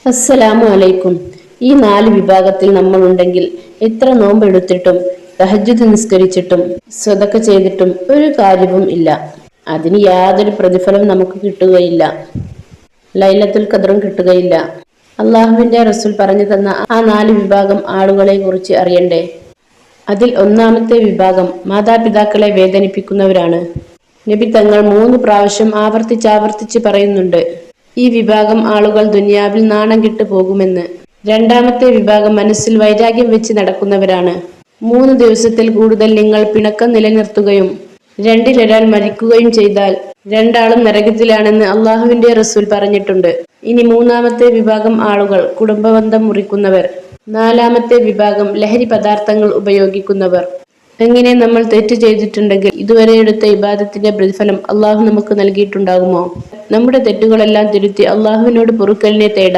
അസ്സലാമു അലൈക്കും. ഈ 4 വിഭാഗത്തിൽ നമ്മൾ ഉണ്ടെങ്കിൽ എത്ര നോമ്പെടുത്തിട്ടും തഹജ്ജുദ് നിസ്കരിച്ചിട്ടും സ്വതക്ക ചെയ്തിട്ടും ഒരു കാര്യവും ഇല്ല. അതിന് യാതൊരു പ്രതിഫലം നമുക്ക് കിട്ടുകയില്ല. ലൈലത്തുൽ ഖദ്റും കിട്ടുകയില്ല. അള്ളാഹുവിന്റെ റസൂൽ പറഞ്ഞു തന്ന ആ 4 വിഭാഗം ആളുകളെ കുറിച്ച് അറിയണ്ടേ? അതിൽ ഒന്നാമത്തെ വിഭാഗം മാതാപിതാക്കളെ വേദനിപ്പിക്കുന്നവരാണ്. നബി തങ്ങൾ 3 പ്രാവശ്യം ആവർത്തിച്ച് പറയുന്നുണ്ട്, ഈ വിഭാഗം ആളുകൾ ദുനിയാവിൽ നാണം കെട്ടു പോകുമെന്ന്. രണ്ടാമത്തെ വിഭാഗം മനസ്സിൽ വൈരാഗ്യം വെച്ച് നടക്കുന്നവരാണ്. 3 ദിവസത്തിൽ കൂടുതൽ നിങ്ങൾ പിണക്കം നിലനിർത്തുകയും 2-ൽ ഒരാൾ മരിക്കുകയും ചെയ്താൽ 2 ആളും നരകത്തിലാണെന്ന് അള്ളാഹുവിന്റെ റസൂൽ പറഞ്ഞിട്ടുണ്ട്. ഇനി മൂന്നാമത്തെ വിഭാഗം ആളുകൾ കുടുംബബന്ധം മുറിക്കുന്നവർ. നാലാമത്തെ വിഭാഗം ലഹരി പദാർത്ഥങ്ങൾ ഉപയോഗിക്കുന്നവർ. എങ്ങനെ നമ്മൾ തെറ്റ് ചെയ്തിട്ടുണ്ടെങ്കിൽ ഇതുവരെ എടുത്ത ഇബാദത്തിന്റെ പ്രതിഫലം അള്ളാഹു നമുക്ക് നൽകിയിട്ടുണ്ടാകുമോ? നമ്മുടെ തെറ്റുകളെല്ലാം തിരുത്തി അള്ളാഹുവിനോട് പൊറുക്കലിനെ തേടാം.